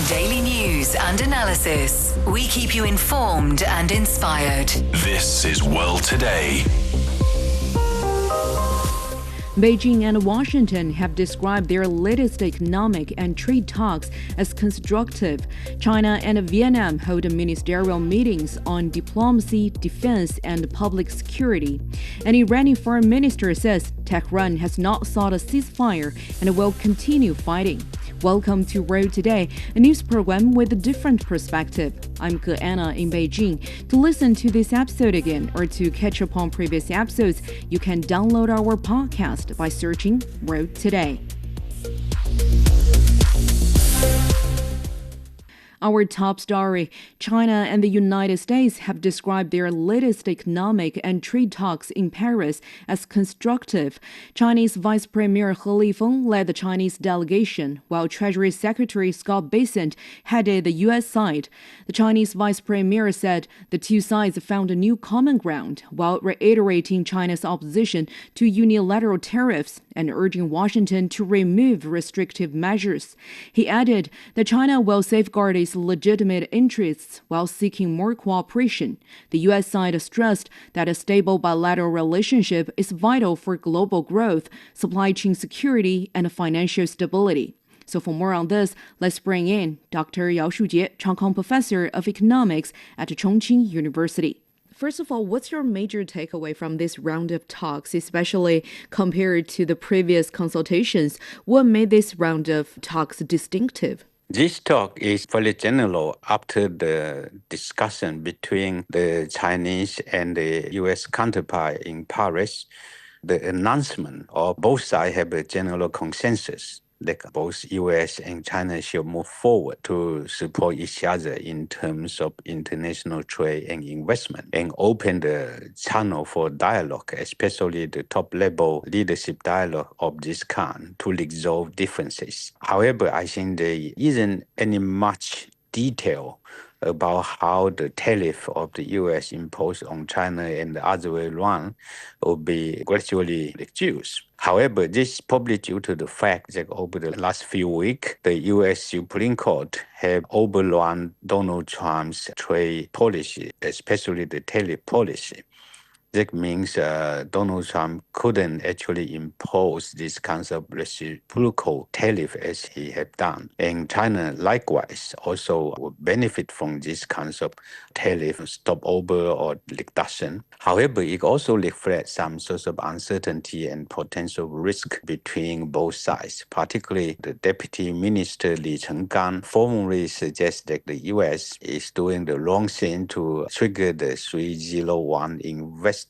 Daily news and analysis. We keep you informed and inspired. This is World Today. Beijing and Washington have described their latest economic and trade talks as constructive. China and Vietnam hold ministerial meetings on diplomacy, defense, and public security. An Iranian foreign minister says Tehran has not sought a ceasefire and will continue fighting. Welcome to World Today, a news program with a different perspective. I'm Anna in Beijing. To listen to this episode again or to catch up on previous episodes, you can download our podcast by searching World Today. Our top story, China and the United States have described their latest economic and trade talks in Paris as constructive. Chinese Vice Premier He Lifeng led the Chinese delegation, while Treasury Secretary Scott Bessent headed the U.S. side. The Chinese Vice Premier said the two sides found a new common ground, while reiterating China's opposition to unilateral tariffs and urging Washington to remove restrictive measures. He added that China will safeguard its legitimate interests while seeking more cooperation. The U.S. side stressed that a stable bilateral relationship is vital for global growth, supply chain security, and financial stability. So for more on this, let's bring in Dr. Yao Shujie, Chong Kong Professor of Economics at Chongqing University. First of all, what's your major takeaway from this round of talks, especially compared to the previous consultations? What made this round of talks distinctive? This talk is very general after the discussion between the Chinese and the U.S. counterpart in Paris. The announcement of both sides have a general consensus that both U.S. and China should move forward to support each other in terms of international trade and investment and open the channel for dialogue, especially the top-level leadership dialogue of this kind to resolve differences. However, I think there isn't any much detail about how the tariff of the U.S. imposed on China and the other way around will be gradually reduced. However, this is probably due to the fact that over the last few weeks, the U.S. Supreme Court have overrun Donald Trump's trade policy, especially the tariff policy. That means Donald Trump couldn't actually impose this kind of reciprocal tariff as he had done. And China, likewise, also would benefit from this kind of tariff stopover or reduction. However, it also reflects some sort of uncertainty and potential risk between both sides. Particularly, the Deputy Minister Li Chenggang formally suggests that the U.S. is doing the wrong thing to trigger the 301 investigation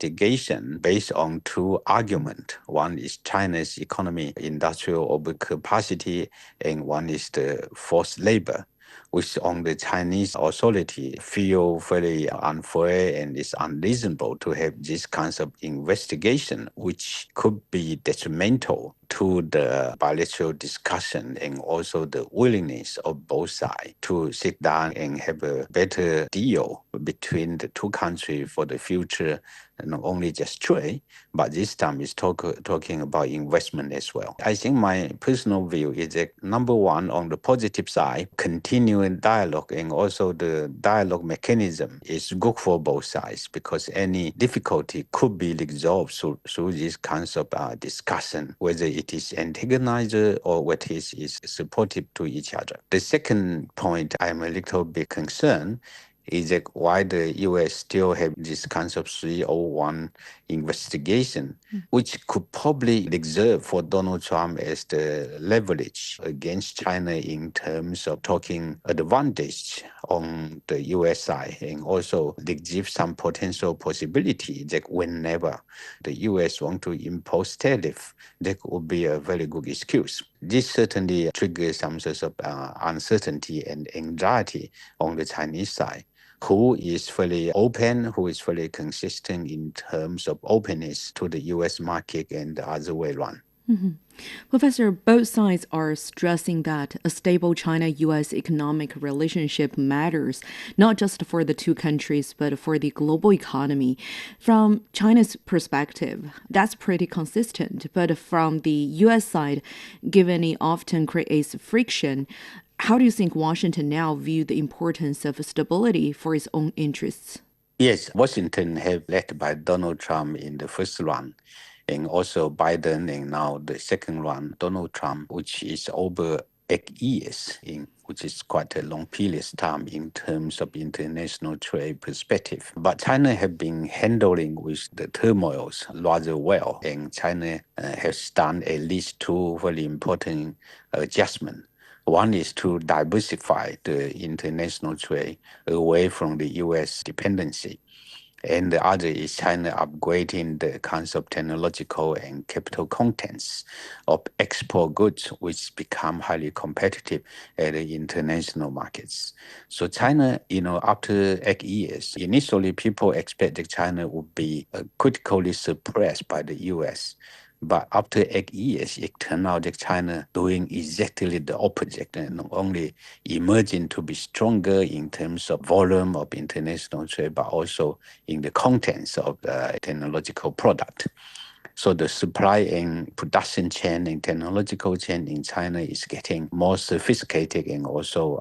based on two arguments. One is China's economy, industrial overcapacity, and one is the forced labor, which on the Chinese authority feel very unfair and it's unreasonable to have this kind of investigation, which could be detrimental to the bilateral discussion and also the willingness of both sides to sit down and have a better deal between the two countries for the future, not only just trade, but this time is talking about investment as well. I think my personal view is that, number one, on the positive side, continuing dialogue and also the dialogue mechanism is good for both sides because any difficulty could be resolved through this kinds of discussion, whether it is antagonizer or whether it is supportive to each other. The second point I'm a little bit concerned is that why the U.S. still have this kind of 301 investigation, which could probably reserve for Donald Trump as the leverage against China in terms of talking advantage on the U.S. side, and also they give some potential possibility that whenever the U.S. want to impose tariff, that would be a very good excuse. This certainly triggers some sort of uncertainty and anxiety on the Chinese side. Who is fully open, who is fully consistent in terms of openness to the U.S. market and the other way around. Mm-hmm. Professor, both sides are stressing that a stable China-U.S. economic relationship matters, not just for the two countries, but for the global economy. From China's perspective, that's pretty consistent. But from the U.S. side, given it often creates friction, How do you think Washington now view the importance of stability for its own interests? Yes, Washington have led by Donald Trump in the first round, and also Biden, and now the second round, Donald Trump, which is over 8 years, which is quite a long period of time in terms of international trade perspective. But China have been handling with the turmoils rather well, and China has done at least two very important adjustments. One is to diversify the international trade away from the U.S. dependency. And the other is China upgrading the kinds of technological and capital contents of export goods, which become highly competitive at the international markets. So China, after 8 years, initially people expected China would be critically suppressed by the U.S. But after 8 years, it turned out that China doing exactly the opposite, and not only emerging to be stronger in terms of volume of international trade, but also in the contents of the technological product. So the supply and production chain and technological chain in China is getting more sophisticated and also,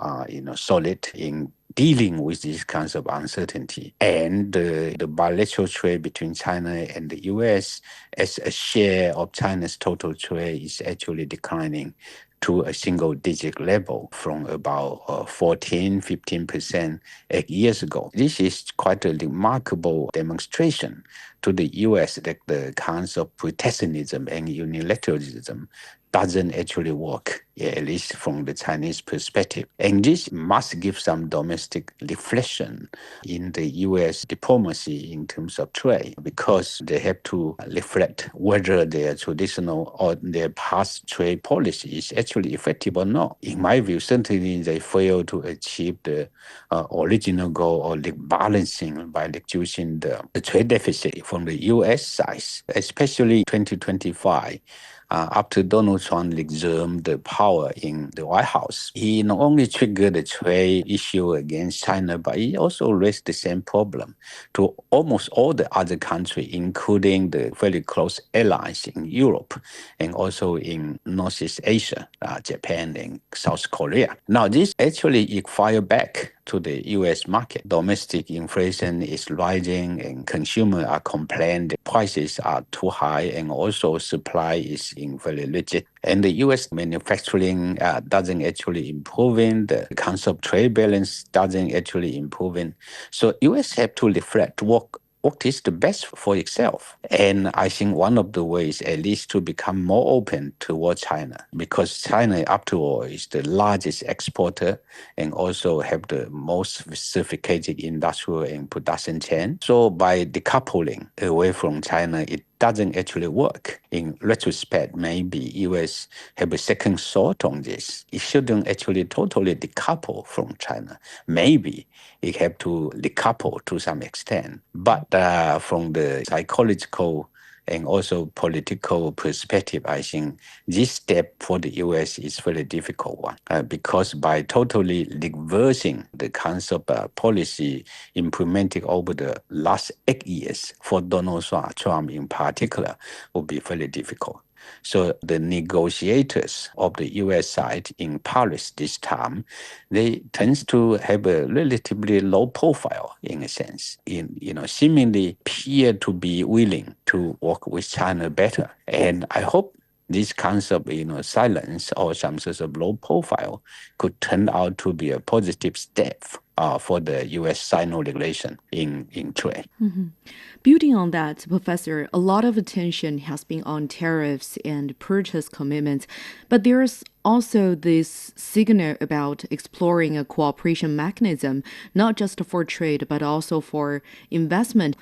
solid in dealing with these kinds of uncertainty. And the bilateral trade between China and the U.S. as a share of China's total trade is actually declining to a single-digit level from about 14, 15% 8 years ago. This is quite a remarkable demonstration to the U.S. that the kinds of protectionism and unilateralism doesn't actually work, at least from the Chinese perspective. And this must give some domestic reflection in the U.S. diplomacy in terms of trade, because they have to reflect whether their traditional or their past trade policy is actually effective or not. In my view, certainly they fail to achieve the original goal of balancing by reducing the trade deficit from the U.S. side, especially 2025. After Donald Trump resumed the power in the White House, he not only triggered the trade issue against China, but he also raised the same problem to almost all the other countries, including the very close allies in Europe and also in Northeast Asia, Japan and South Korea. Now, this actually it fired back to the U.S. market. Domestic inflation is rising and consumers are complaining the prices are too high, and also supply is very rigid. And the U.S. manufacturing doesn't actually improving. The kinds of trade balance doesn't actually improving. So U.S. have to reflect what is the best for itself. And I think one of the ways, at least, to become more open towards China, because China, after all, is the largest exporter and also have the most sophisticated industrial and production chain. So by decoupling away from China, it doesn't actually work. In retrospect, maybe U.S. have a second thought on this. It shouldn't actually totally decouple from China. Maybe it have to decouple to some extent. But from the psychological and also political perspective, I think this step for the U.S. is a very difficult one because by totally reversing the kinds of policy implemented over the last 8 years for Donald Trump in particular will be very difficult. So the negotiators of the U.S. side in Paris this time, they tend to have a relatively low profile in a sense, seemingly appear to be willing to work with China better. And I hope this kinds of silence or some sort of low profile could turn out to be a positive step for the U.S.-Sino relation in trade. Mm-hmm. Building on that, Professor, a lot of attention has been on tariffs and purchase commitments, but there's also this signal about exploring a cooperation mechanism, not just for trade, but also for investment.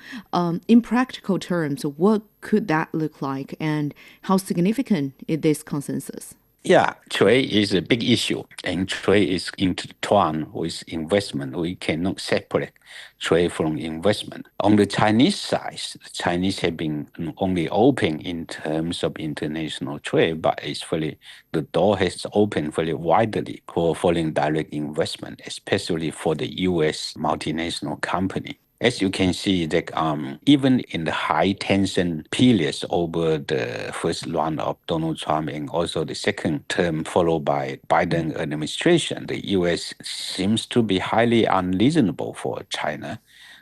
In practical terms, what could that look like, and how significant is this consensus? Yeah, trade is a big issue, and trade is intertwined with investment. We cannot separate trade from investment. On the Chinese side, the Chinese have been only open in terms of international trade, but the door has opened very widely for foreign direct investment, especially for the U.S. multinational company. As you can see, that even in the high tension periods over the first run of Donald Trump and also the second term followed by Biden administration, the U.S. seems to be highly unreasonable for China.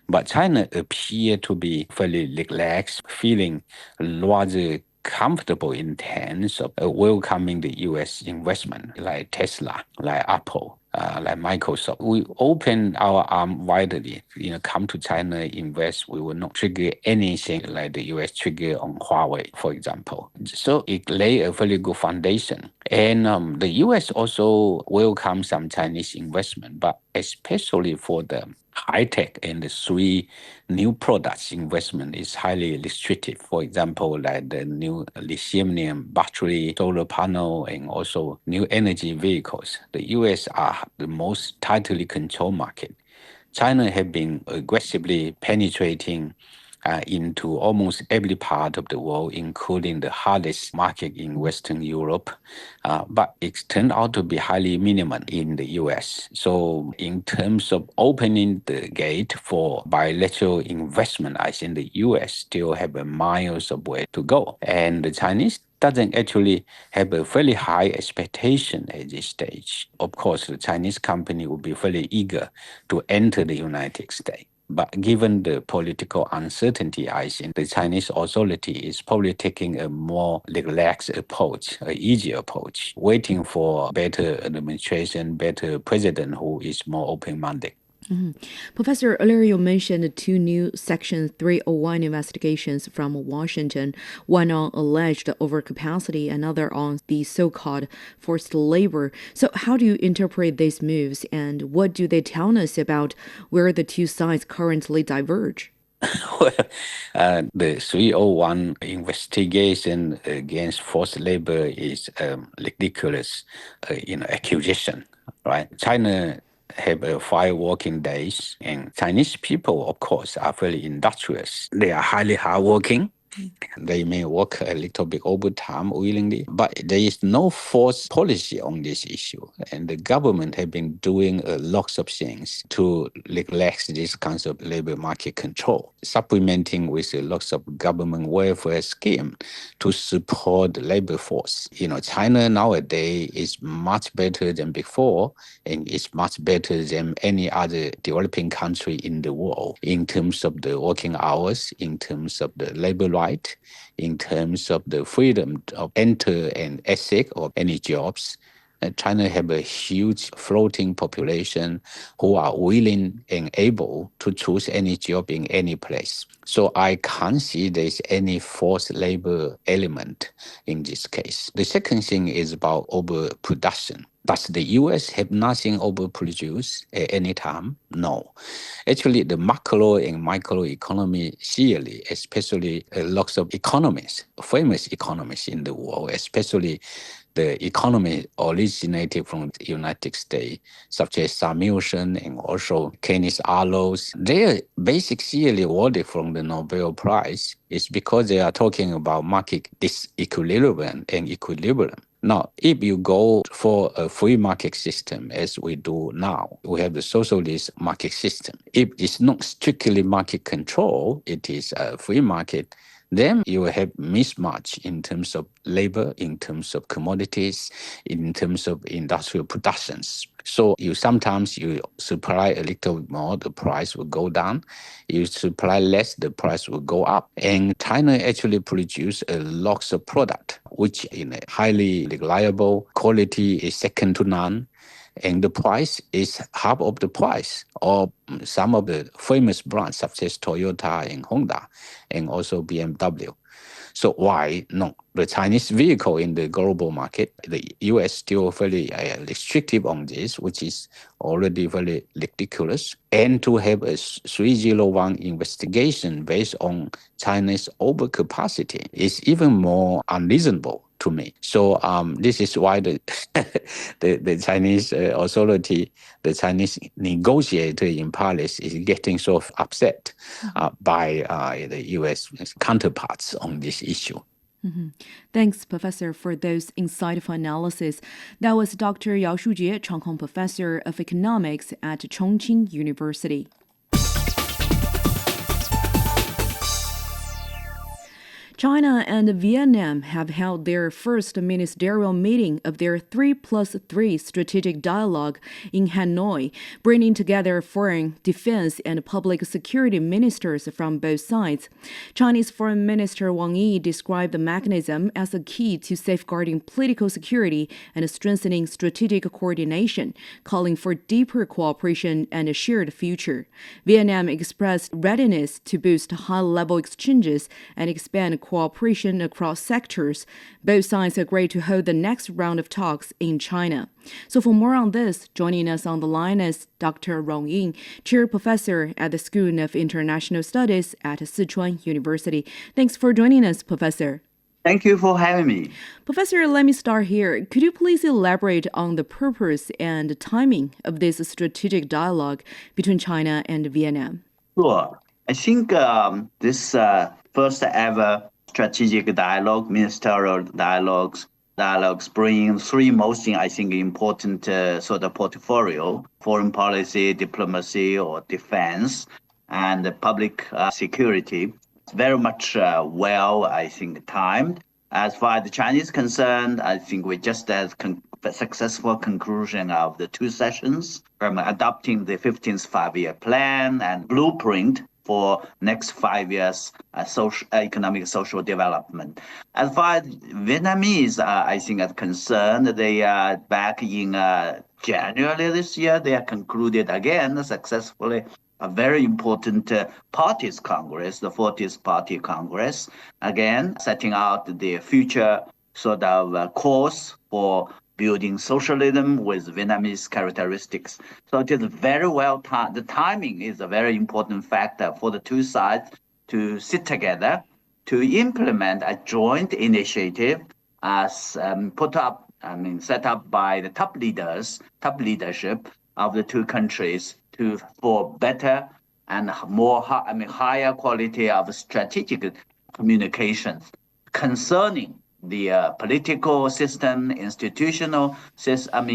But China appeared to be fairly relaxed, feeling rather comfortable in terms of welcoming the U.S. investment, like Tesla, like Apple, like Microsoft. We open our arm widely, come to China, invest. We will not trigger anything like the U.S. trigger on Huawei, for example. So it lay a very good foundation. And the U.S. also welcomed some Chinese investment, but especially for the high-tech and the three new products investment is highly restrictive. For example, like the new lithium battery, solar panel, and also new energy vehicles. The U.S. are the most tightly controlled market. China have been aggressively penetrating into almost every part of the world, including the hardest market in Western Europe. But it turned out to be highly minimal in the US. So in terms of opening the gate for bilateral investment, I think the US still have a miles of way to go. And the Chinese doesn't actually have a very high expectation at this stage. Of course, the Chinese company will be very eager to enter the United States. But given the political uncertainty, I think the Chinese authority is probably taking a more relaxed approach, an easier approach, waiting for better administration, better president who is more open-minded. Professor, earlier you mentioned two new Section 301 investigations from Washington, one on alleged overcapacity, another on the so-called forced labor. So how do you interpret these moves, and what do they tell us about where the two sides currently diverge? The 301 investigation against forced labor is ridiculous, accusation, right? China have 5 working days, and Chinese people, of course, are very industrious. They are highly hardworking. They may work a little bit overtime willingly, but there is no forced policy on this issue. And the government have been doing lots of things to relax this kinds of labor market control, supplementing with lots of government welfare scheme to support the labor force. China nowadays is much better than before, and it's much better than any other developing country in the world in terms of the working hours, in terms of the labor right, in terms of the freedom of enter and exit of any jobs. China have a huge floating population who are willing and able to choose any job in any place. So I can't see there's any forced labor element in this case. The second thing is about overproduction. Does the U.S. have nothing overproduced at any time? No. Actually, the macro and micro economy clearly, especially lots of economists, famous economists in the world, especially the economy originated from the United States, such as Samuelson and also Kenneth Arrows. Their basic theory awarded from the Nobel Prize is because they are talking about market disequilibrium and equilibrium. Now, if you go for a free market system, as we do now, we have the socialist market system. If it's not strictly market control, it is a free market, then you will have mismatch in terms of labor, in terms of commodities, in terms of industrial productions. So sometimes you supply a little more, the price will go down. You supply less, the price will go up. And China actually produce a lot of product, which in a highly reliable quality is second to none. And the price is half of the price of some of the famous brands such as Toyota and Honda and also BMW. So why not? The Chinese vehicle in the global market, the U.S. still very restrictive on this, which is already very ridiculous. And to have a 301 investigation based on China's overcapacity is even more unreasonable to me. So this is why the Chinese authority, the Chinese negotiator in Paris is getting so upset by the U.S. counterparts on this issue. Mm-hmm. Thanks, Professor, for those insightful analysis. That was Dr. Yao Shujie, Chang Hong Professor of Economics at Chongqing University. China and Vietnam have held their first ministerial meeting of their 3+3 strategic dialogue in Hanoi, bringing together foreign, defense, and public security ministers from both sides. Chinese Foreign Minister Wang Yi described the mechanism as a key to safeguarding political security and strengthening strategic coordination, calling for deeper cooperation and a shared future. Vietnam expressed readiness to boost high-level exchanges and expand cooperation across sectors. Both sides agreed to hold the next round of talks in China. So for more on this, joining us on the line is Dr. Rong Ying, Chair Professor at the School of International Studies at Sichuan University. Thanks for joining us, Professor. Thank you for having me. Professor, let me start here. Could you please elaborate on the purpose and timing of this strategic dialogue between China and Vietnam? Sure. I think this first ever strategic dialogue, ministerial dialogues bring three most, I think, important sort of portfolio: foreign policy, diplomacy, or defense, and public security. It's very much I think, timed. As far as the Chinese concerned, I think we just had the successful conclusion of the two sessions from adopting the 15th five-year plan and blueprint for next 5 years economic social development. As far as Vietnamese, I think, are concerned, they are back in January this year. They are concluded again successfully a very important parties congress, the 40th Party Congress, again setting out the future sort of course for building socialism with Vietnamese characteristics. So it is very well timed. The timing is a very important factor for the two sides to sit together to implement a joint initiative as set up by the top leadership of the two countries for better and higher quality of strategic communications concerning the political system, institutional system,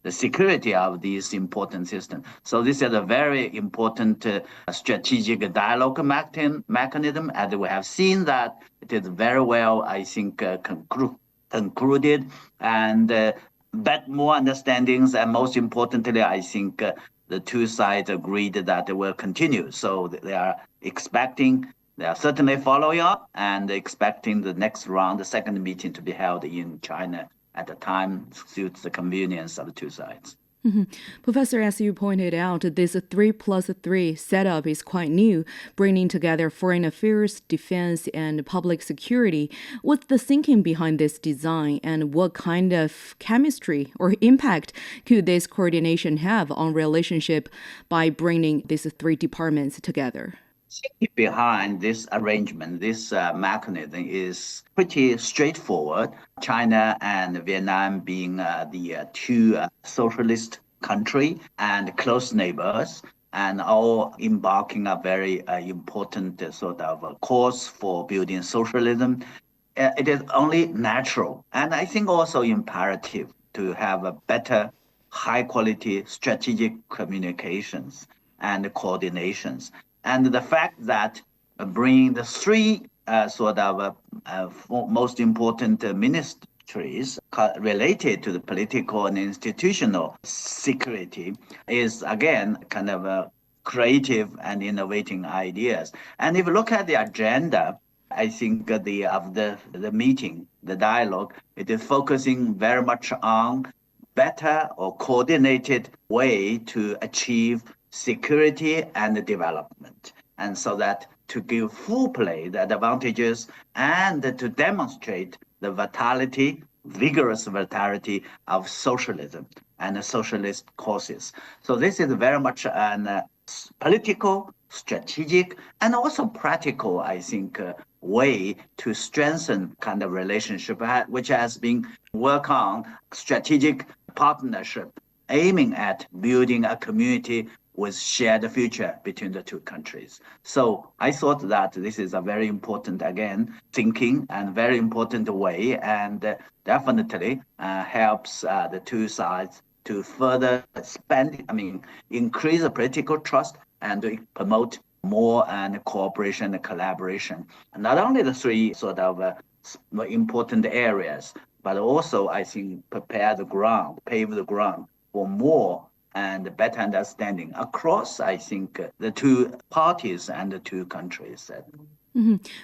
the security of these important systems. So this is a very important strategic dialogue mechanism, and we have seen that it is very well, I think, concluded, and but more understandings, and most importantly, I think the two sides agreed that they will continue. So they are certainly following up and expecting the next round, the second meeting, to be held in China at the time suits the convenience of the two sides. Mm-hmm. Professor, as you pointed out, this 3+3 setup is quite new, bringing together foreign affairs, defense, and public security. What's the thinking behind this design, and what kind of chemistry or impact could this coordination have on relationship by bringing these three departments together? Behind this arrangement, this mechanism is pretty straightforward. China and Vietnam being the two socialist country and close neighbors, and all embarking a very important sort of course for building socialism. It is only natural, and I think also imperative, to have a better, high-quality strategic communications and coordinations. And the fact that bringing the three most important ministries related to the political and institutional security is, again, kind of a creative and innovating ideas. And if you look at the agenda, I think the meeting, the dialogue, it is focusing very much on better or coordinated way to achieve security and development, and so that to give full play the advantages and to demonstrate the vigorous vitality of socialism and the socialist causes. So this is very much an political, strategic, and also practical, I think, way to strengthen kind of relationship, which has been work on strategic partnership, aiming at building a community with shared future between the two countries. So I thought that this is a very important, again, thinking and very important way, and definitely helps the two sides to further increase the political trust and to promote more and cooperation and collaboration. And not only the three sort of important areas, but also I think pave the ground for more and better understanding across, I think, the two parties and the two countries.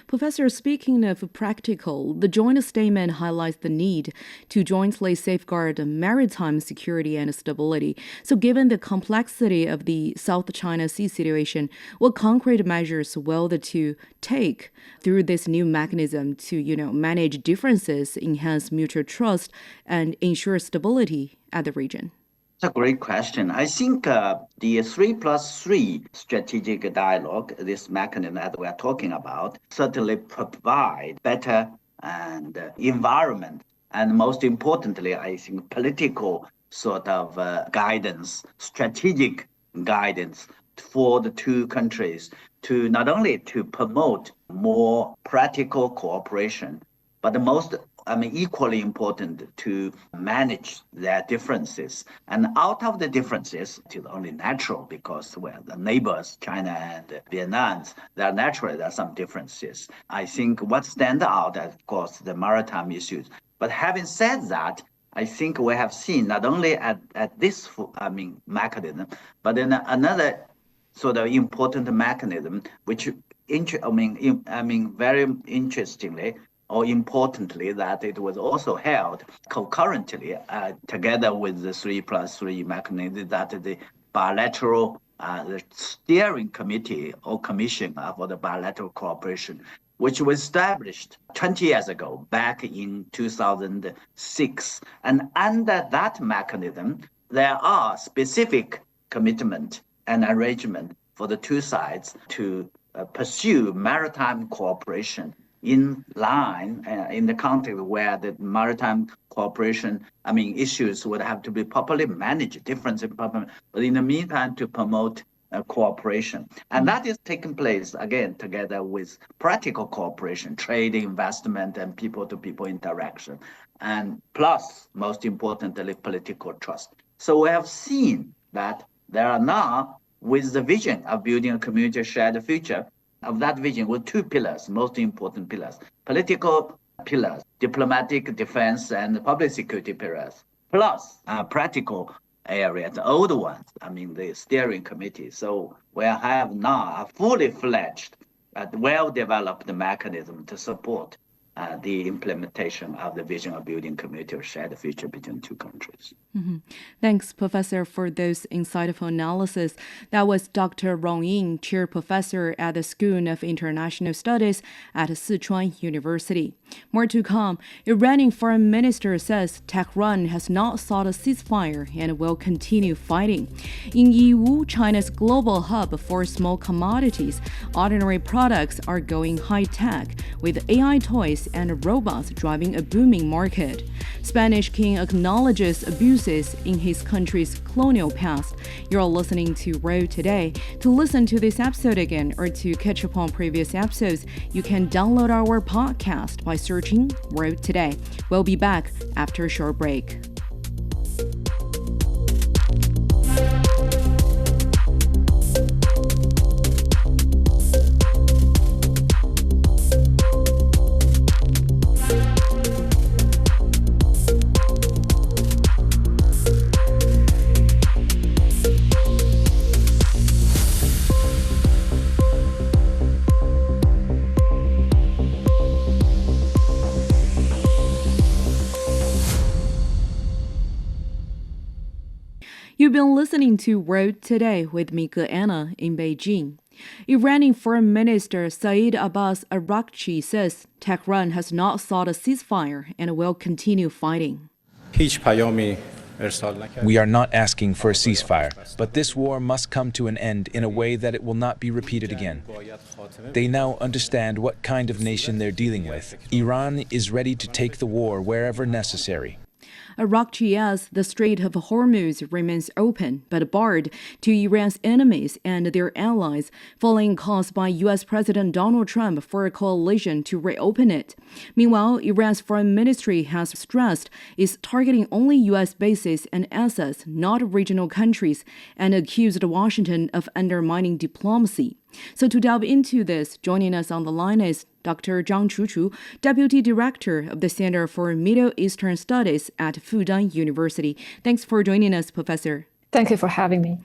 Professor, speaking of practical, the joint statement highlights the need to jointly safeguard maritime security and stability. So given the complexity of the South China Sea situation, what concrete measures will the two take through this new mechanism to, manage differences, enhance mutual trust, and ensure stability at the region? It's a great question. I think the 3+3 strategic dialogue, this mechanism that we are talking about, certainly provide better and environment, and most importantly, I think political sort of guidance, strategic guidance for the two countries to not only to promote more practical cooperation, but equally important to manage their differences. And out of the differences, it is only natural because the neighbors, China and Vietnam, there are some differences. I think what stands out, of course, the maritime issues. But having said that, I think we have seen not only at this mechanism, but in another sort of important mechanism, which very interestingly, or importantly, that it was also held concurrently together with the 3+3 mechanism, that the bilateral the steering committee or commission for the bilateral cooperation, which was established 20 years ago, back in 2006. And under that mechanism, there are specific commitment and arrangement for the two sides to pursue maritime cooperation in line in the context where the maritime cooperation, issues would have to be properly managed, but in the meantime to promote cooperation. And that is taking place, again, together with practical cooperation, trade, investment, and people-to-people interaction, and plus, most importantly, political trust. So we have seen that there are now, with the vision of building a community shared future, of that vision with two pillars, most important pillars: political pillars, diplomatic, defense, and public security pillars, plus practical areas, the old ones, the steering committee. So we have now a fully fledged, well-developed mechanism to support the implementation of the vision of building community of shared future between two countries. Thanks, Professor, for those insightful analysis. That was Dr. Rong Ying, Chair Professor at the School of International Studies at Sichuan University. More to come. Iranian Foreign Minister says Tehran has not sought a ceasefire and will continue fighting. In Yiwu, China's global hub for small commodities, ordinary products are going high-tech, with AI toys and robots driving a booming market. Spanish king acknowledges abuses in his country's colonial past. You're listening to Road Today. To listen to this episode again or to catch up on previous episodes, you can download our podcast by searching Road Today. We'll be back after a short break. You've been listening to Road Today with me, Anna, in Beijing. Iranian Foreign Minister Saeed Abbas Araghchi says Tehran has not sought a ceasefire and will continue fighting. We are not asking for a ceasefire, but this war must come to an end in a way that it will not be repeated again. They now understand what kind of nation they're dealing with. Iran is ready to take the war wherever necessary. Araghchi adds the Strait of Hormuz remains open but barred to Iran's enemies and their allies, following calls by U.S. President Donald Trump for a coalition to reopen it. Meanwhile, Iran's foreign ministry has stressed it's targeting only U.S. bases and assets, not regional countries, and accused Washington of undermining diplomacy. So to delve into this, joining us on the line is Dr. Zhang Chuchu, Deputy Director of the Center for Middle Eastern Studies at Fudan University. Thanks for joining us, Professor. Thank you for having me.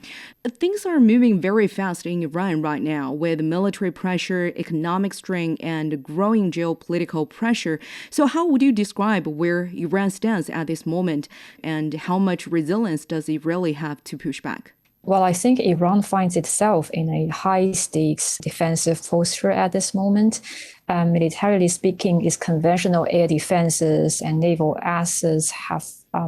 Things are moving very fast in Iran right now with military pressure, economic strain, and growing geopolitical pressure. So how would you describe where Iran stands at this moment, and how much resilience does it really have to push back? Well, I think Iran finds itself in a high-stakes defensive posture at this moment. Militarily speaking, its conventional air defenses and naval assets have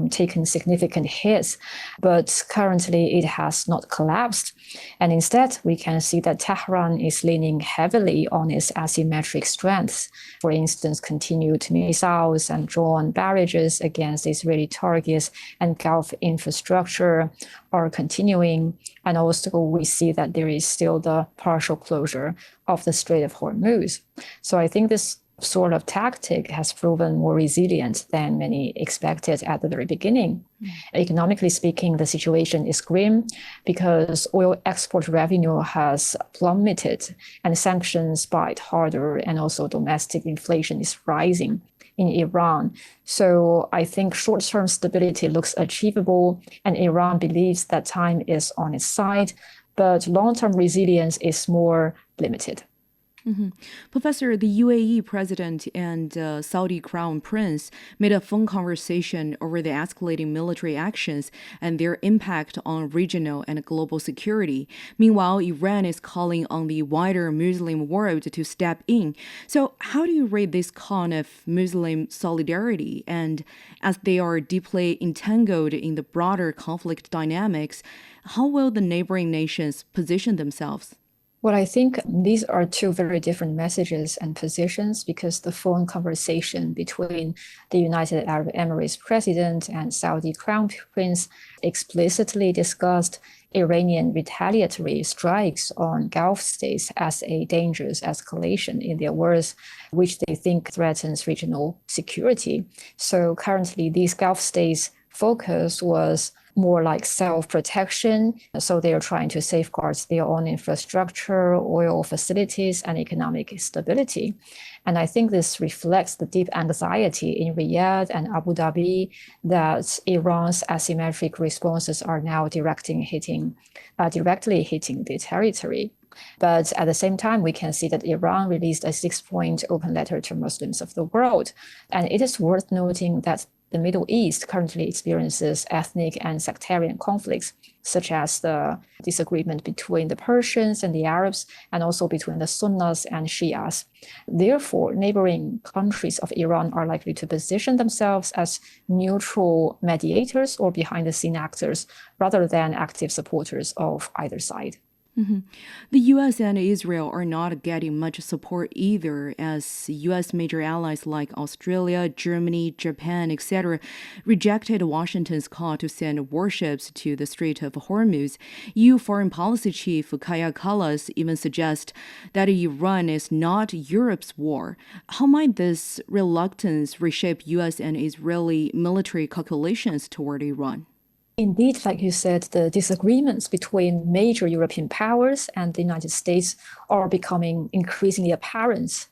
taken significant hits, but currently it has not collapsed. And instead, we can see that Tehran is leaning heavily on its asymmetric strengths. For instance, continued missiles and drone barrages against Israeli targets and Gulf infrastructure are continuing. And also we see that there is still the partial closure of the Strait of Hormuz. So I think this sort of tactic has proven more resilient than many expected at the very beginning. Economically speaking, the situation is grim because oil export revenue has plummeted and sanctions bite harder, and also domestic inflation is rising in Iran. So I think short-term stability looks achievable, and Iran believes that time is on its side, but long-term resilience is more limited. Mm-hmm. Professor, the UAE president and Saudi crown prince made a phone conversation over the escalating military actions and their impact on regional and global security. Meanwhile, Iran is calling on the wider Muslim world to step in. So how do you rate this kind of Muslim solidarity? And as they are deeply entangled in the broader conflict dynamics, how will the neighboring nations position themselves? Well, I think these are two very different messages and positions, because the phone conversation between the United Arab Emirates president and Saudi crown prince explicitly discussed Iranian retaliatory strikes on Gulf states as a dangerous escalation, in their words, which they think threatens regional security. So currently, these Gulf states' focus was more like self-protection. So they are trying to safeguard their own infrastructure, oil facilities, and economic stability. And I think this reflects the deep anxiety in Riyadh and Abu Dhabi that Iran's asymmetric responses are now directly hitting the territory. But at the same time, we can see that Iran released a 6-point open letter to Muslims of the world. And it is worth noting that the Middle East currently experiences ethnic and sectarian conflicts, such as the disagreement between the Persians and the Arabs, and also between the Sunnis and Shias. Therefore, neighboring countries of Iran are likely to position themselves as neutral mediators or behind-the-scene actors, rather than active supporters of either side. Mm-hmm. The U.S. and Israel are not getting much support either, as U.S. major allies like Australia, Germany, Japan, etc. rejected Washington's call to send warships to the Strait of Hormuz. EU Foreign Policy Chief Kaja Kallas even suggests that Iran is not Europe's war. How might this reluctance reshape U.S. and Israeli military calculations toward Iran? Indeed, like you said, the disagreements between major European powers and the United States are becoming increasingly apparent.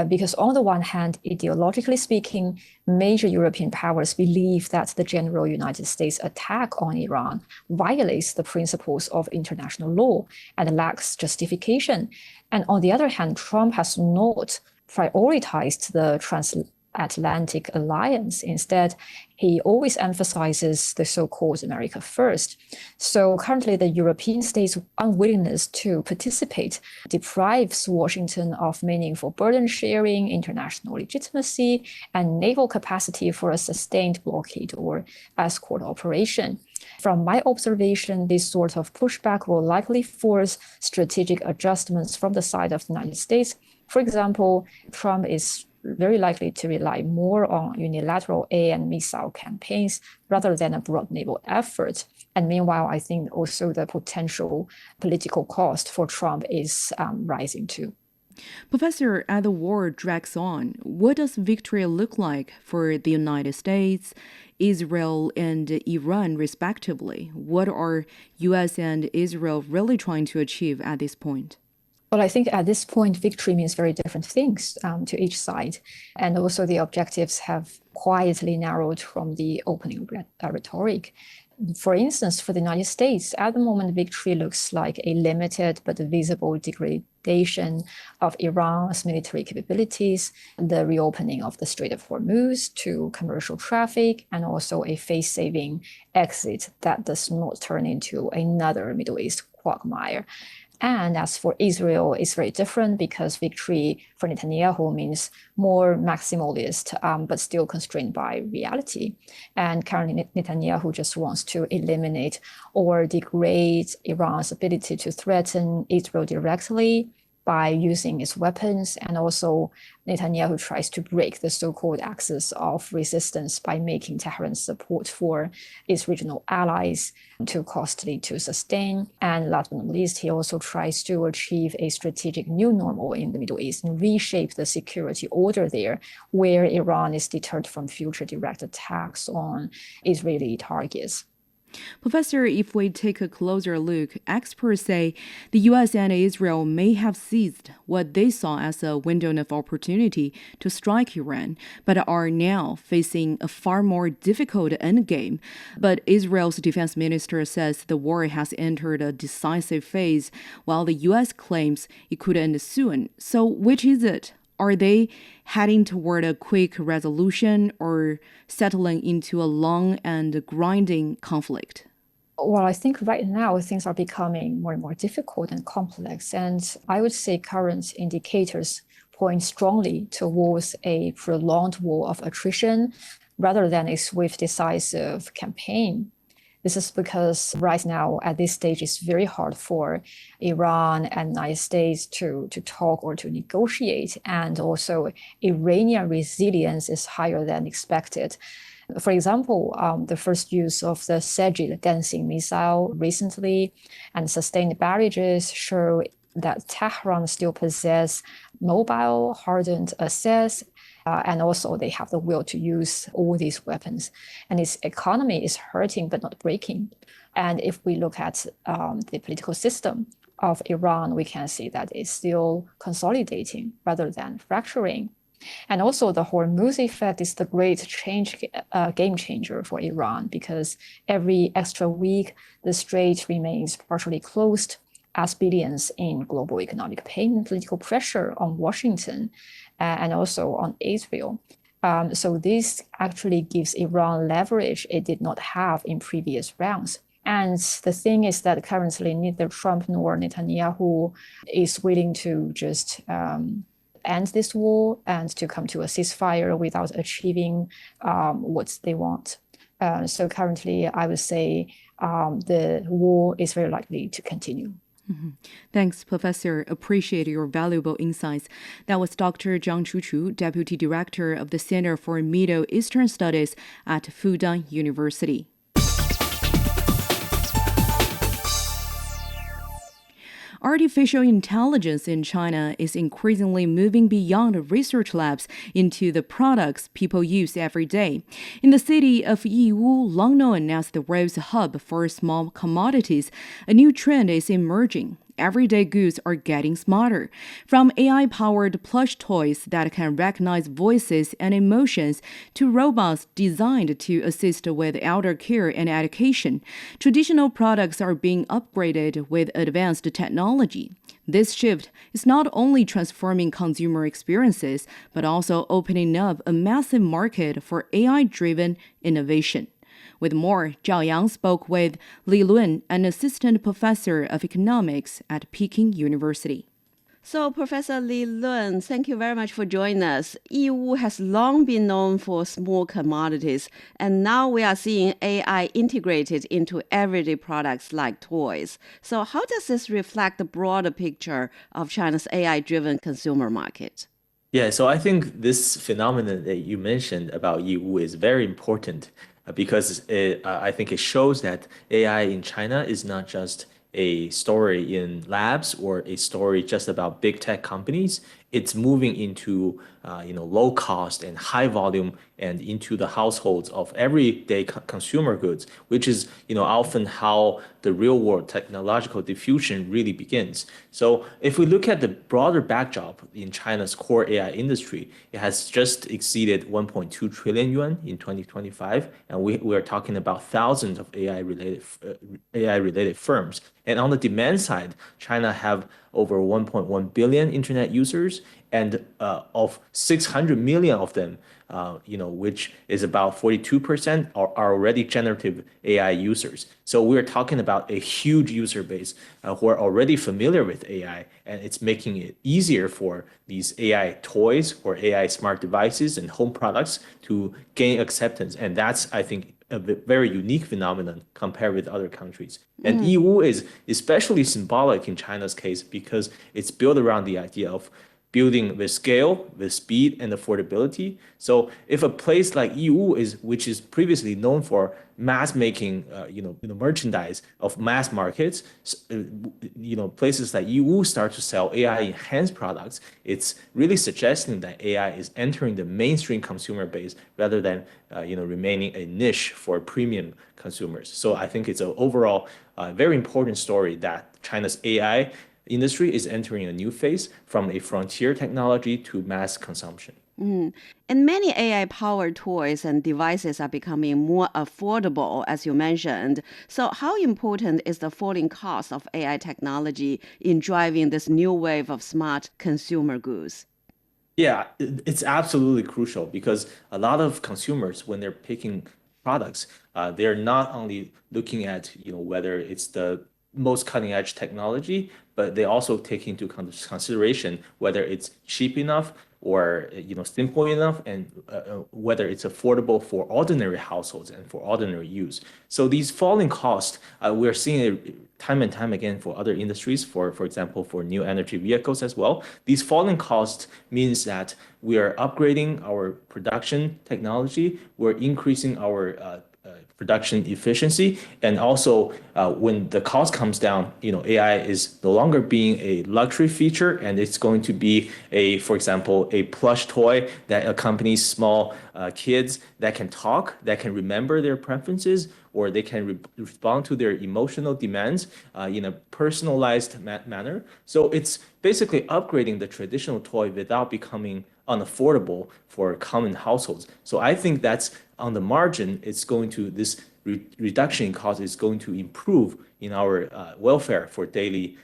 Because on the one hand, ideologically speaking, major European powers believe that the general United States attack on Iran violates the principles of international law and lacks justification. And on the other hand, Trump has not prioritized the transatlantic alliance. Instead, he always emphasizes the so-called America First. So currently, the European states' unwillingness to participate deprives Washington of meaningful burden sharing, international legitimacy, and naval capacity for a sustained blockade or escort operation. From my observation, this sort of pushback will likely force strategic adjustments from the side of the United States. For example, Trump is very likely to rely more on unilateral air and missile campaigns rather than a broad naval effort. And meanwhile, I think also the potential political cost for Trump is rising too. Professor, as the war drags on, what does victory look like for the United States, Israel, and Iran, respectively? What are U.S. and Israel really trying to achieve at this point? Well, I think at this point, victory means very different things to each side. And also the objectives have quietly narrowed from the opening rhetoric. For instance, for the United States, at the moment, victory looks like a limited but visible degradation of Iran's military capabilities, the reopening of the Strait of Hormuz to commercial traffic, and also a face-saving exit that does not turn into another Middle East quagmire. And as for Israel, it's very different because victory for Netanyahu means more maximalist, but still constrained by reality. And currently, Netanyahu just wants to eliminate or degrade Iran's ability to threaten Israel directly by using its weapons. And also, Netanyahu tries to break the so-called axis of resistance by making Tehran's support for its regional allies too costly to sustain. And last but not least, he also tries to achieve a strategic new normal in the Middle East and reshape the security order there, where Iran is deterred from future direct attacks on Israeli targets. Professor, if we take a closer look, experts say the U.S. and Israel may have seized what they saw as a window of opportunity to strike Iran, but are now facing a far more difficult endgame. But Israel's defense minister says the war has entered a decisive phase, while the U.S. claims it could end soon. So which is it? Are they heading toward a quick resolution or settling into a long and grinding conflict? Well, I think right now things are becoming more and more difficult and complex. And I would say current indicators point strongly towards a prolonged war of attrition rather than a swift, decisive campaign. This is because right now, at this stage, it's very hard for Iran and the United States to talk or to negotiate. And also, Iranian resilience is higher than expected. For example, the first use of the Segil dancing missile recently and sustained barrages show that Tehran still possesses mobile, hardened assets, and also they have the will to use all these weapons. And its economy is hurting but not breaking. And if we look at the political system of Iran, we can see that it's still consolidating rather than fracturing. And also the Hormuz effect is the great game changer for Iran because every extra week, the strait remains partially closed as billions in global economic pain and political pressure on Washington and also on Israel. So this actually gives Iran leverage it did not have in previous rounds. And the thing is that currently neither Trump nor Netanyahu is willing to just end this war and to come to a ceasefire without achieving what they want. So currently, I would say the war is very likely to continue. Mm-hmm. Thanks, Professor. Appreciate your valuable insights. That was Dr. Zhang Chuchu, Deputy Director of the Center for Middle Eastern Studies at Fudan University. Artificial intelligence in China is increasingly moving beyond research labs into the products people use every day. In the city of Yiwu, long known as the world's hub for small commodities, a new trend is emerging. Everyday goods are getting smarter. From AI-powered plush toys that can recognize voices and emotions to robots designed to assist with elder care and education, traditional products are being upgraded with advanced technology. This shift is not only transforming consumer experiences, but also opening up a massive market for AI-driven innovation. With more, Zhao Yang spoke with Li Lun, an assistant professor of economics at Peking University. So, Professor Li Lun, thank you very much for joining us. Yiwu has long been known for small commodities, and now we are seeing AI integrated into everyday products like toys. So how does this reflect the broader picture of China's AI-driven consumer market? Yeah, so I think this phenomenon that you mentioned about Yiwu is very important because I think it shows that AI in China is not just a story in labs or a story just about big tech companies. it's moving into low cost and high volume and into the households of everyday consumer goods, which is often how the real world technological diffusion really begins. So if we look at the broader backdrop in China's core AI industry, it has just exceeded 1.2 trillion yuan in 2025, and we are talking about thousands of AI related firms. And on the demand side, China have over 1.1 billion internet users, and of 600 million of them, which is about 42%, are already generative AI users. So we're talking about a huge user base who are already familiar with AI, and it's making it easier for these AI toys or AI smart devices and home products to gain acceptance. And that's, I think, a very unique phenomenon compared with other countries. And Yiwu is especially symbolic in China's case because it's built around the idea of building with scale, with speed and affordability. So if a place like Yiwu which is previously known for mass making, merchandise of mass markets, places like Yiwu start to sell AI enhanced products, it's really suggesting that AI is entering the mainstream consumer base rather than, remaining a niche for premium consumers. So I think it's an overall very important story that China's AI industry is entering a new phase from a frontier technology to mass consumption. And many AI-powered toys and devices are becoming more affordable, as you mentioned. So how important is the falling cost of AI technology in driving this new wave of smart consumer goods? Yeah, it's absolutely crucial because a lot of consumers, when they're picking products, they're not only looking at whether it's the most cutting edge technology, but they also take into consideration whether it's cheap enough or simple enough, and whether it's affordable for ordinary households and for ordinary use. So these falling costs, we're seeing it time and time again for other industries, for example, for new energy vehicles as well. These falling costs means that we are upgrading our production technology, we're increasing our production efficiency, and also when the cost comes down, AI is no longer being a luxury feature, and it's going to be for example, a plush toy that accompanies small kids that can talk, that can remember their preferences, or they can respond to their emotional demands in a personalized manner. So it's basically upgrading the traditional toy without becoming unaffordable for common households. So I think that's on the margin, it's going to, this reduction in cost is going to improve in our welfare for daily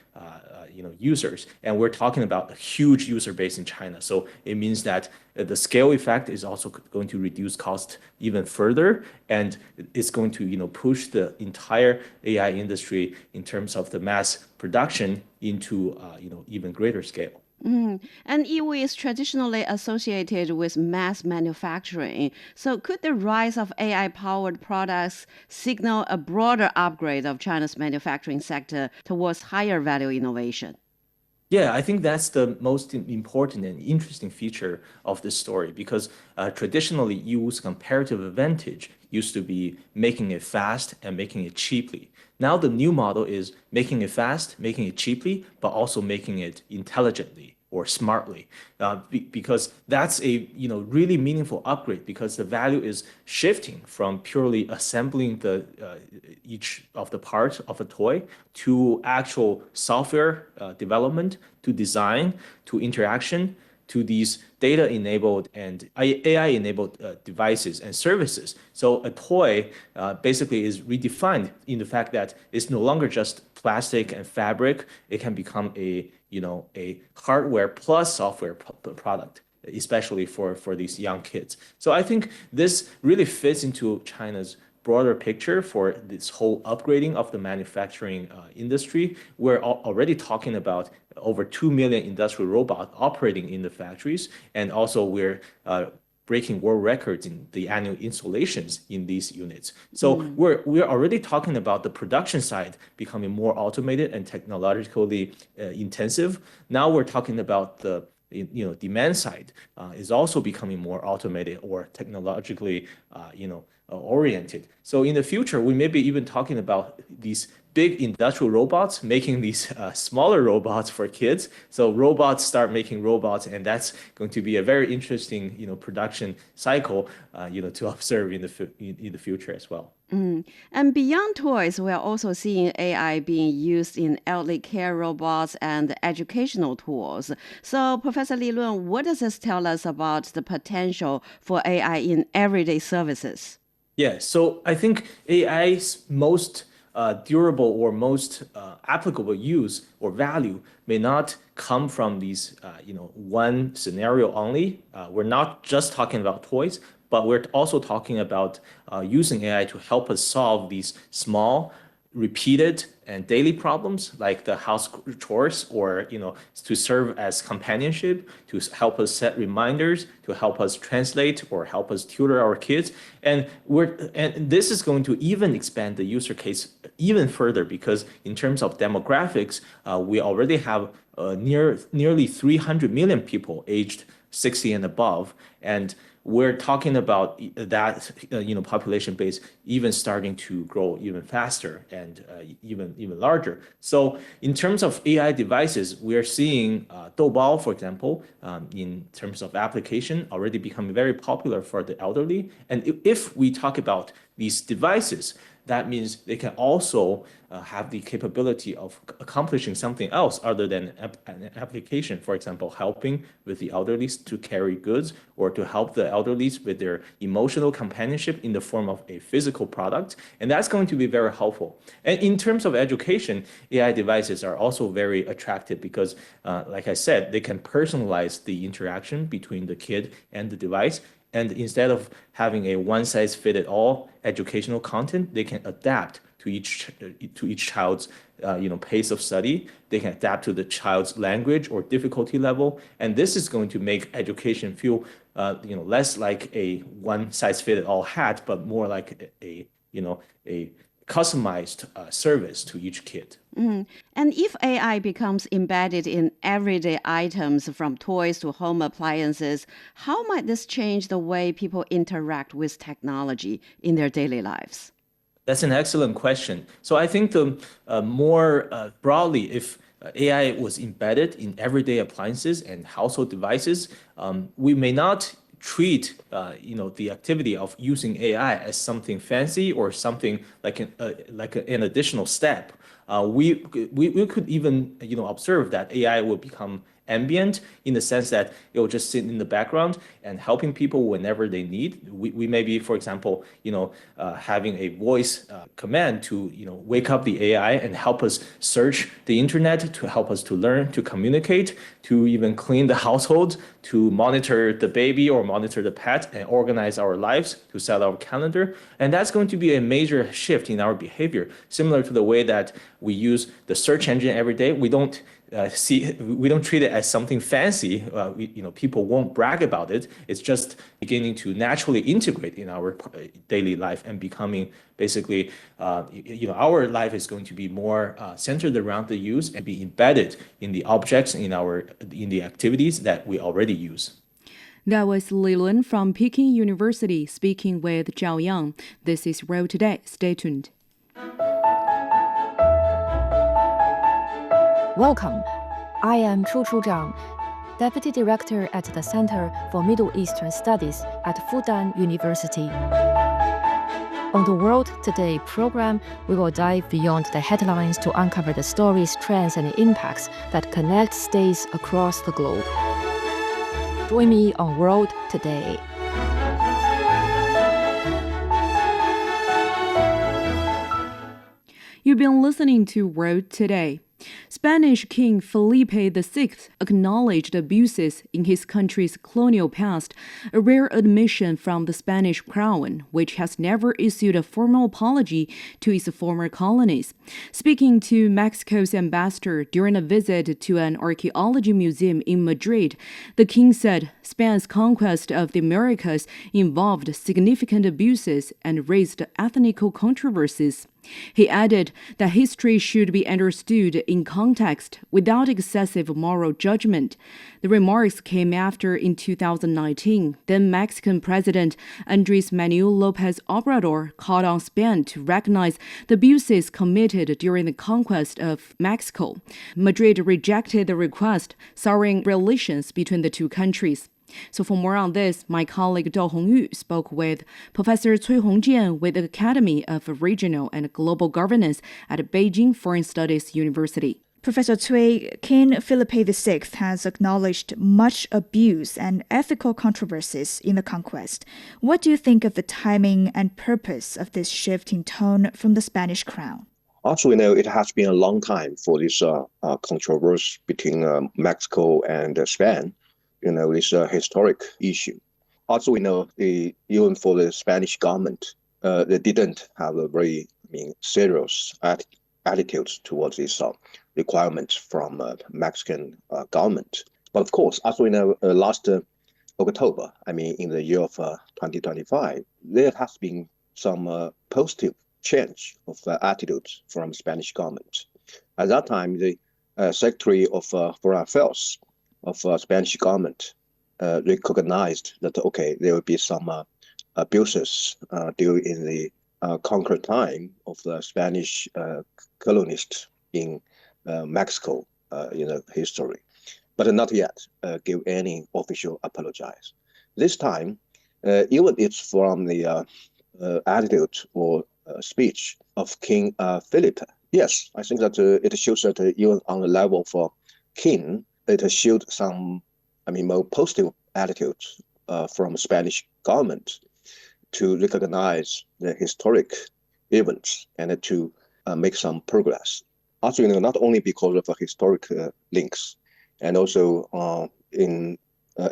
users. And we're talking about a huge user base in China. So it means that the scale effect is also going to reduce cost even further. And it's going to, push the entire AI industry in terms of the mass production into, even greater scale. And Yiwu is traditionally associated with mass manufacturing. So could the rise of AI-powered products signal a broader upgrade of China's manufacturing sector towards higher value innovation? Yeah, I think that's the most important and interesting feature of this story because traditionally, Yiwu's comparative advantage used to be making it fast and making it cheaply. Now the new model is making it fast, making it cheaply, but also making it intelligently or smartly, because that's a really meaningful upgrade because the value is shifting from purely assembling the each of the parts of a toy to actual software development, to design, to interaction, to these data-enabled and AI-enabled devices and services. So a toy basically is redefined in the fact that it's no longer just plastic and fabric. It can become a hardware plus software product, especially for these young kids. So I think this really fits into China's broader picture for this whole upgrading of the manufacturing industry. We're already talking about over 2 million industrial robots operating in the factories, and also we're breaking world records in the annual installations in these units. So we're already talking about the production side becoming more automated and technologically intensive. Now we're talking about the demand side is also becoming more automated or technologically oriented. So in the future, we may be even talking about these big industrial robots making these smaller robots for kids. So robots start making robots, and that's going to be a very interesting, production cycle, to observe in the future as well. And beyond toys, we are also seeing AI being used in elderly care robots and educational tools. So, Professor Li Lun, what does this tell us about the potential for AI in everyday services? Yeah, so I think AI's most durable or most applicable use or value may not come from these, one scenario only. We're not just talking about toys, but we're also talking about using AI to help us solve these small, repeated and daily problems like the house chores, or to serve as companionship, to help us set reminders, to help us translate or help us tutor our kids. And this is going to even expand the user case even further, because in terms of demographics, we already have nearly 300 million people aged 60 and above, and we're talking about that population base even starting to grow even faster and even larger. So in terms of AI devices, we are seeing Doubao, for example, in terms of application, already becoming very popular for the elderly. And if we talk about these devices, that means they can also have the capability of accomplishing something else other than an application. For example, helping with the elderly to carry goods, or to help the elderly with their emotional companionship in the form of a physical product. And that's going to be very helpful. And in terms of education, AI devices are also very attractive because, like I said, they can personalize the interaction between the kid and the device. And instead of having a one-size-fits-all educational content, they can adapt to each child's pace of study. They can adapt to the child's language or difficulty level, and this is going to make education feel less like a one-size-fits-all hat, but more like a customized service to each kid. And if AI becomes embedded in everyday items from toys to home appliances, how might this change the way people interact with technology in their daily lives? That's an excellent question. So I think the more broadly, if AI was embedded in everyday appliances and household devices, we may not treat the activity of using AI as something fancy or something like an additional step. We could even observe that AI will become ambient in the sense that it will just sit in the background and helping people whenever they need. We may be, for example, having a voice command to wake up the AI and help us search the internet, to help us to learn, to communicate, to even clean the household, to monitor the baby or monitor the pet and organize our lives, to set our calendar. And that's going to be a major shift in our behavior, similar to the way that we use the search engine every day. We don't treat it as something fancy. People won't brag about it. It's just beginning to naturally integrate in our daily life and becoming basically, our life is going to be more centered around the use and be embedded in the objects in the activities that we already use. That was Li Lun from Peking University speaking with Zhao Yang. This is World Today. Stay tuned. Welcome. I am Chu Zhang, Deputy Director at the Center for Middle Eastern Studies at Fudan University. On the World Today program, we will dive beyond the headlines to uncover the stories, trends, and impacts that connect states across the globe. Join me on World Today. You've been listening to World Today. Spanish King Felipe VI acknowledged abuses in his country's colonial past, a rare admission from the Spanish crown, which has never issued a formal apology to its former colonies. Speaking to Mexico's ambassador during a visit to an archaeology museum in Madrid, the king said Spain's conquest of the Americas involved significant abuses and raised ethnic controversies. He added that history should be understood in context without excessive moral judgment. The remarks came after, in 2019, then Mexican President Andrés Manuel López Obrador called on Spain to recognize the abuses committed during the conquest of Mexico. Madrid rejected the request, souring relations between the two countries. So for more on this, my colleague Dou Hongyu spoke with Professor Cui Hongjian with the Academy of Regional and Global Governance at Beijing Foreign Studies University. Professor Cui, King Philip VI has acknowledged much abuse and ethical controversies in the conquest. What do you think of the timing and purpose of this shift in tone from the Spanish crown? Also, we know it has been a long time for this controversy between Mexico and Spain. This historic issue. Also, we know even for the Spanish government, they didn't have a very serious attitude towards this requirement from Mexican government. But of course, as we know, last October, in the year of 2025, there has been some positive change of attitude from Spanish government. At that time, the Secretary of Foreign Affairs of Spanish government recognized that, there will be some abuses during the conquer time of the Spanish colonists in Mexico, history, but not yet give any official apologize. This time, even it's from the attitude or speech of King Philip. Yes, I think that it shows that even on the level of king, it showed some, more positive attitude from Spanish government to recognize the historic events and to make some progress. Also, not only because of historic links, and also in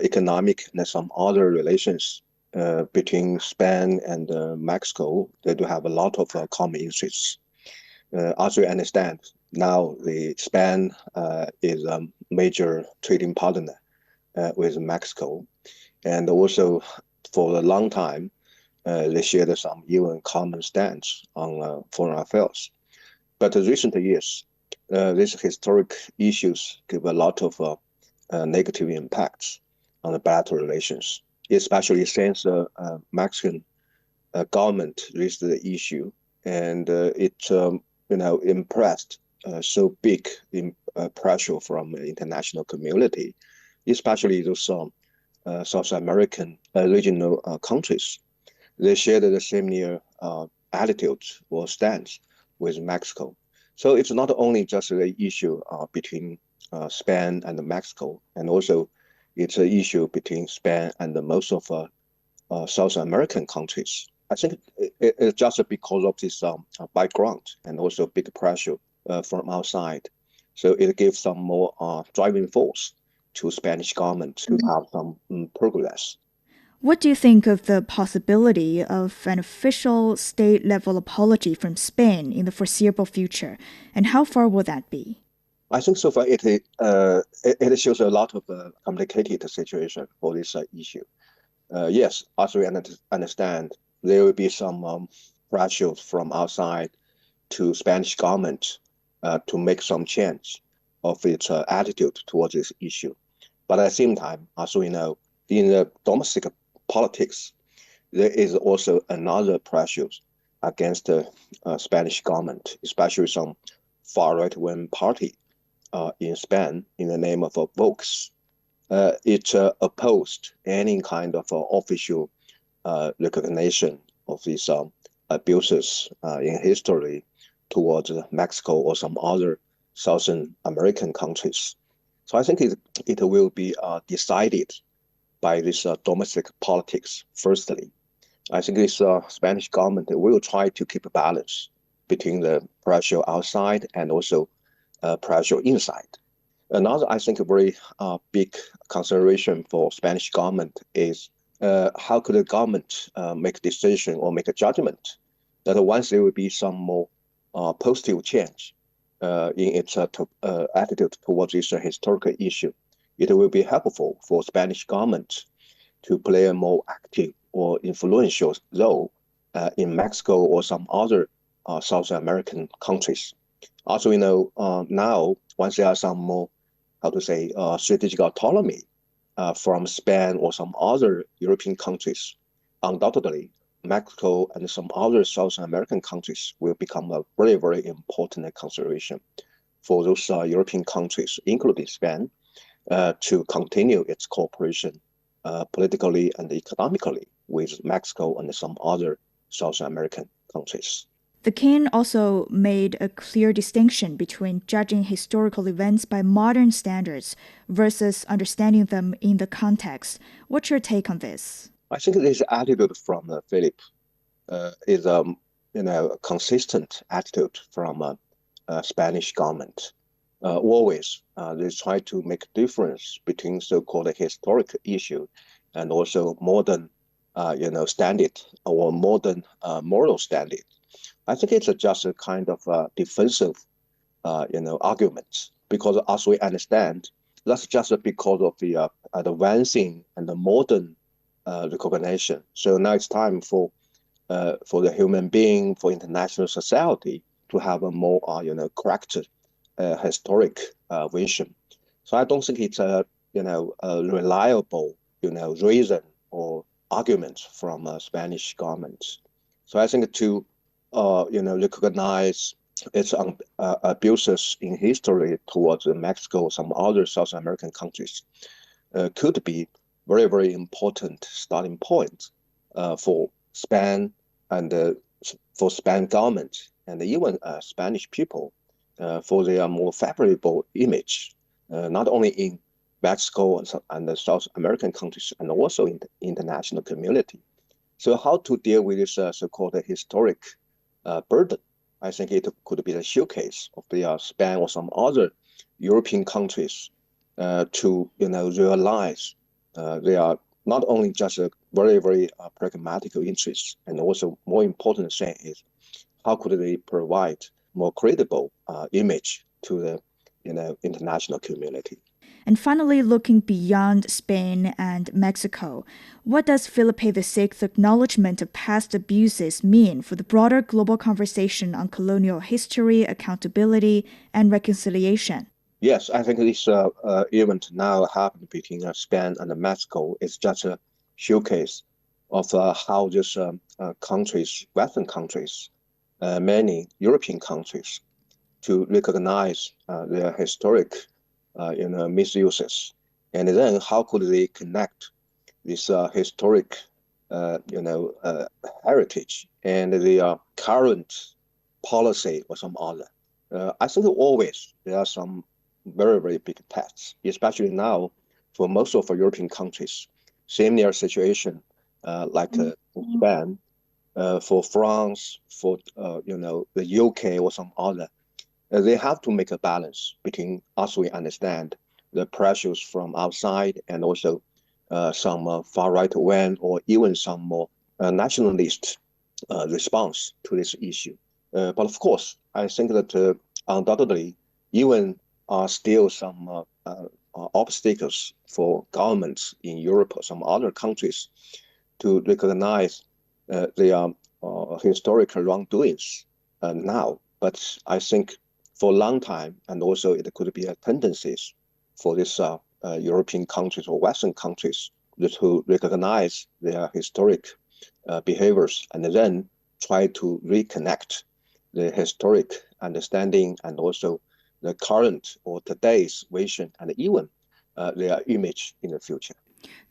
economic and some other relations between Spain and Mexico, they do have a lot of common interests. As we understand, now the Spain is a major trading partner with Mexico, and also for a long time they shared some even common stance on foreign affairs. But in recent years, these historic issues give a lot of negative impacts on the bilateral relations, especially since the Mexican government raised the issue, and it impressed so big pressure from the international community, especially those South American regional countries. They shared the similar attitude or stance with Mexico. So it's not only just the issue between Spain and Mexico, and also it's an issue between Spain and most of South American countries. I think it's just because of this background and also big pressure from outside. So it gives some more driving force to Spanish government to have some progress. What do you think of the possibility of an official state-level apology from Spain in the foreseeable future, and how far will that be? I think so far it shows a lot of complicated situation for this issue. Yes, as we understand, there will be some pressure from outside to Spanish government to make some change of its attitude towards this issue. But at the same time, as we know, in the domestic politics, there is also another pressure against the Spanish government, especially some far right-wing party in Spain in the name of Vox. It opposed any kind of official recognition of these abuses in history towards Mexico or some other Southern American countries. So I think it will be decided by this domestic politics, firstly. I think this Spanish government will try to keep a balance between the pressure outside and also pressure inside. Another, I think, a very big consideration for Spanish government is how could the government make a decision or make a judgment that once there will be some more positive change in its attitude towards this historical issue, it will be helpful for Spanish government to play a more active or influential role in Mexico or some other South American countries. Also, now once there are some more, strategic autonomy from Spain or some other European countries, undoubtedly, Mexico and some other South American countries will become a very, very important consideration for those European countries, including Spain, to continue its cooperation politically and economically with Mexico and some other South American countries. The king also made a clear distinction between judging historical events by modern standards versus understanding them in the context. What's your take on this? I think this attitude from Philip is a consistent attitude from Spanish government. Always they try to make a difference between so-called historic issue and also modern, standard or modern moral standard. I think it's just a kind of defensive, argument, because as we understand, that's just because of the advancing and the modern recognition. So now it's time for the human being, for international society to have a more, correct historic vision. So I don't think it's a reliable, reason or argument from Spanish government. So I think to recognize its abuses in history towards Mexico, some other South American countries, could be very, very important starting point for Spain and for Spain government and even Spanish people for their more favorable image, not only in Mexico and the South American countries and also in the international community. So how to deal with this so-called historic burden? I think it could be the showcase of the Spain or some other European countries to realize they are not only just a very, very pragmatic interests, and also more important thing is how could they provide more credible image to the international community. And finally, looking beyond Spain and Mexico, what does Felipe VI's acknowledgement of past abuses mean for the broader global conversation on colonial history, accountability, and reconciliation? Yes, I think this event now happening between Spain and Mexico is just a showcase of how these countries, Western countries, many European countries, to recognize their historic misuses, and then how could they connect this historic heritage and the current policy or some other. I think always there are some very, very big tests, especially now for most of our European countries. Similar situation like Spain, for France, for the UK or some other. They have to make a balance between, as we understand, the pressures from outside and also some far-right wing or even some more nationalist response to this issue. But of course, I think that undoubtedly, even are still some obstacles for governments in Europe or some other countries to recognize their historical wrongdoings now. But I think for a long time, and also it could be a tendencies for these European countries or Western countries to recognize their historic behaviors and then try to reconnect the historic understanding and also the current or today's vision and even their image in the future.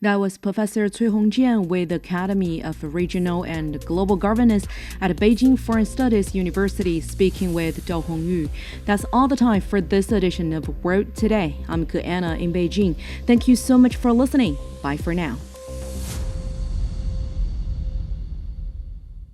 That was Professor Cui Hongjian with the Academy of Regional and Global Governance at Beijing Foreign Studies University speaking with Zhao Hongyu. That's all the time for this edition of World Today. I'm Ke Anna in Beijing. Thank you so much for listening. Bye for now.